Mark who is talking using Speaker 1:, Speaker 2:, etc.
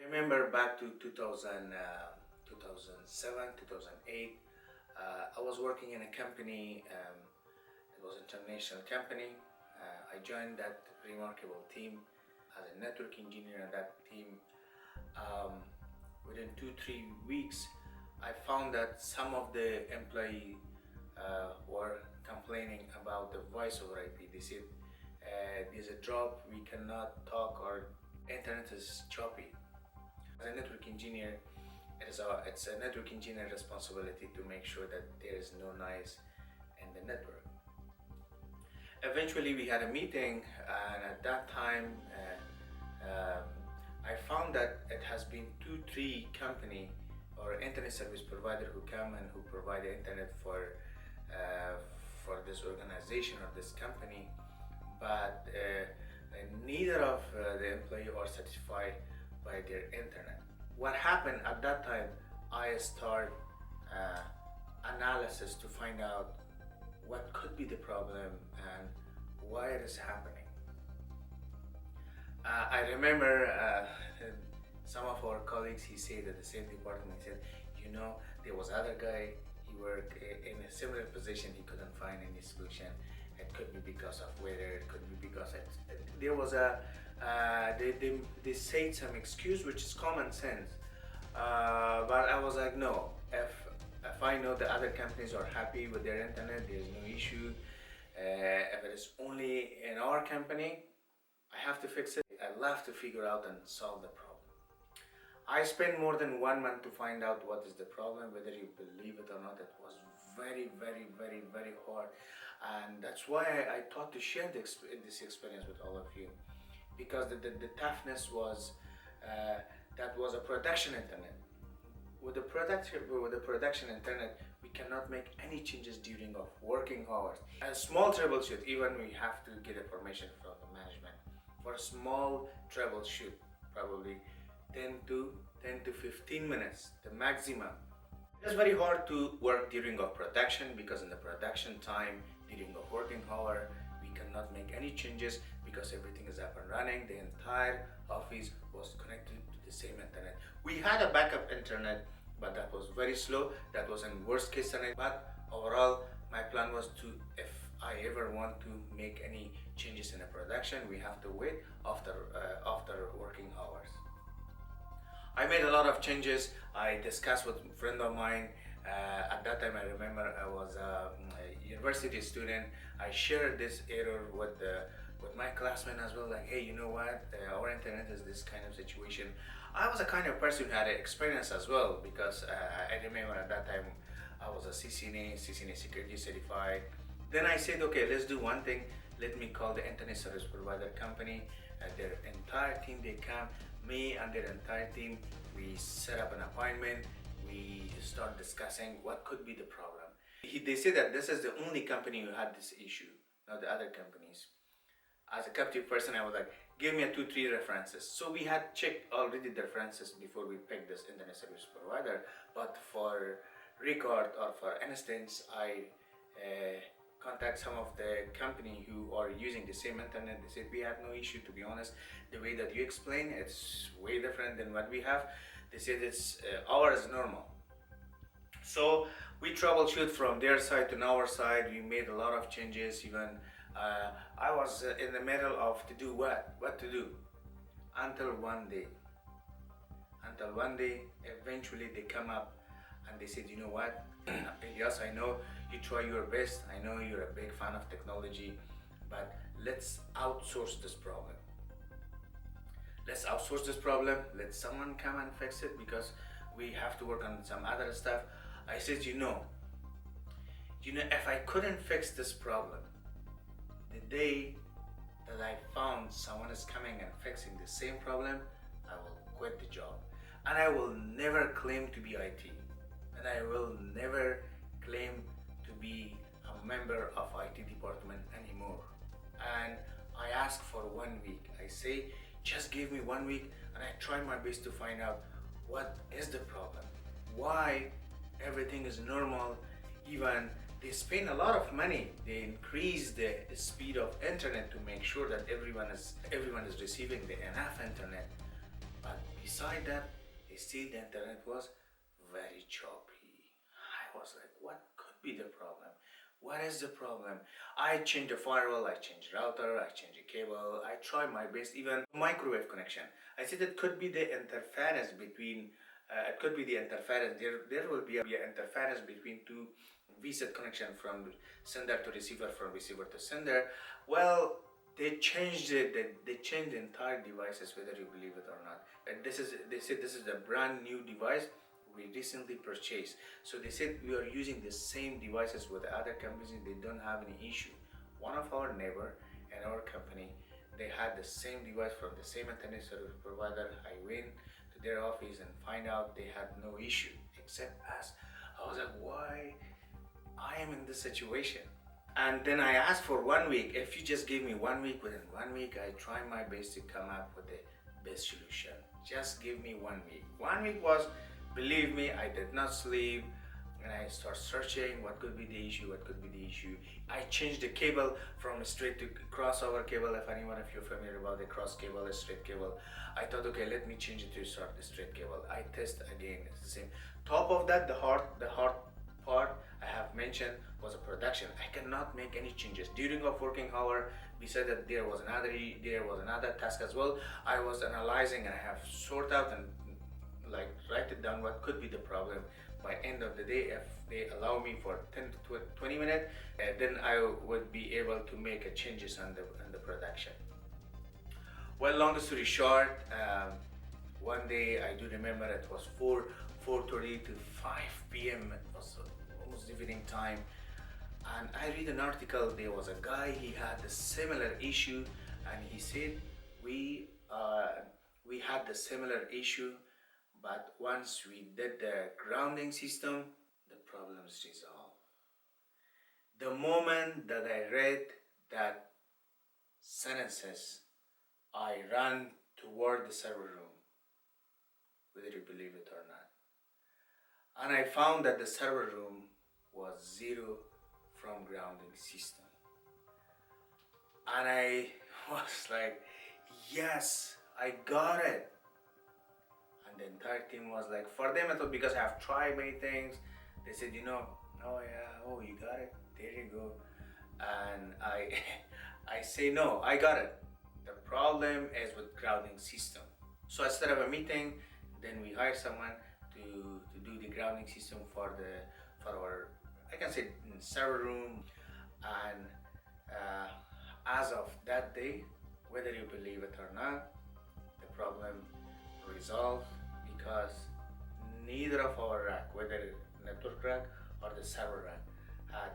Speaker 1: I remember back to 2007, 2008. I was working in a company. It was an international company. I joined that remarkable team as a network engineer in that team. Um, Within 2-3 weeks, I found that some of the employees were complaining about the voice over IP. They said there's a drop, we cannot talk, or internet is choppy. As a network engineer, it's a network engineer responsibility to make sure that there is no noise in the network. Eventually, we had a meeting, and at that time, I found that it has been 2-3 company or internet service provider who come and who provide the internet uh, for this organization or this company, but neither of the employee are satisfied by their internet. What happened at that time, I start uh, analysis to find out what could be the problem and why it is happening. I remember some of our colleagues, he said at the same department, he said, there was other guy, he worked in a similar position, he couldn't find any solution. It could be because of weather, it could be because there was they said some excuse which is common sense. But I was like, no, if I know the other companies are happy with their internet, there's no issue. If it is only in our company, I have to fix it. I love to figure out and solve the problem. I spent more than 1 month to find out what is the problem. Whether you believe it or not, it was very, very, very, very hard. And that's why I thought to share this experience with all of you. Because the toughness was, that was a production internet. With the production internet, we cannot make any changes during our working hours. A small troubleshoot, even we have to get a permission from the management. For a small troubleshoot, probably 10 to 15 minutes, the maximum. It's very hard to work during our production because in the production time, during our working hour, we cannot make any changes because everything is up and running. The entire office was connected to the same internet. We had a backup internet, but that was very slow. That was in worst case scenario. But overall, my plan was to, if I ever want to make any changes in a production, we have to wait after working hours. I made a lot of changes. I discussed with a friend of mine. At that time, I remember I was a university student. I shared this error with my classmates as well. Like, hey, you know what? Our internet is this kind of situation. I was a kind of person who had experience as well because I remember at that time I was a CCNA security certified. Then I said, okay, let's do one thing. Let me call the internet service provider company. Their entire team, they come. Me and their entire team, we set up an appointment. We start discussing what could be the problem. They say that this is the only company who had this issue, not the other companies. As a captive person, I was like, give me 2-3 references. So we had checked already the references before we picked this internet service provider. But for record or for instance, I contact some of the company who are using the same internet. They said we have no issue, to be honest. The way that you explain, it's way different than what we have. They said it's ours is normal. So we troubleshoot from their side to our side. We made a lot of changes. Even I was in the middle of to do what to do, until one day. Eventually they come up and they said, you know what, Elyas, I know you try your best. I know you're a big fan of technology, but let's outsource this problem. Let someone come and fix it because we have to work on some other stuff. I said, if I couldn't fix this problem, the day that I found someone is coming and fixing the same problem, I will quit the job. And I will never claim to be IT. And I will never claim to be a member of IT department anymore. And I ask for 1 week. I say, just give me 1 week and I try my best to find out what is the problem. Why everything is normal. Even they spend a lot of money. They increase the speed of internet to make sure that everyone is receiving the enough internet. But we beside that, still the internet was very choppy. I was like, what could be the problem? What is the problem? I changed the firewall, I changed the router, I changed the cable, I tried my best, even microwave connection. I said it could be the interference between, it could be the interference. There will be an interference between two VSAT connection from sender to receiver, from receiver to sender. Well, they changed it. They changed the entire devices, whether you believe it or not. And they said this is a brand new device we recently purchased. So they said we are using the same devices with other companies. They don't have any issue. One of our neighbor and our company, they had the same device from the same internet service provider. I went to their office and find out they had no issue except us. I was like, why I am in this situation? And then I asked for 1 week. If you just give me 1 week, within 1 week, I try my best to come up with the best solution. Just give me 1 week. 1 week was, believe me, I did not sleep. And I start searching what could be the issue, what could be the issue. I changed the cable from straight to crossover cable. If anyone of you are familiar about the cross cable, a straight cable, I thought, okay, let me change it to start the straight cable. I test again, it's the same. Top of that, the hard part I have mentioned was a production. I cannot make any changes during of working hour. Besides that, there was another task as well. I was analyzing and I have sort out and like write it down what could be the problem. By end of the day, if they allow me for 10 to 20 minutes, then I would be able to make a changes on the production. Well, long story short, one day I do remember it was 4:30 to 5 p.m. It was almost evening time, and I read an article. There was a guy, he had a similar issue, and he said we had the similar issue, but once we did the grounding system, the problems resolved. The moment that I read that sentences, I ran toward the server room, whether you believe it or not. And I found that the server room was zero from grounding system. And I was like, yes, I got it. And the entire team was like, for them, I thought because I have tried many things, they said, oh yeah, oh, you got it, there you go. And I say, no, I got it. The problem is with grounding system. So I set up a meeting, then we hire someone to do the grounding system for our, I can say, server room. And as of that day, whether you believe it or not, the problem resolved, because neither of our rack, whether network rack or the server rack, had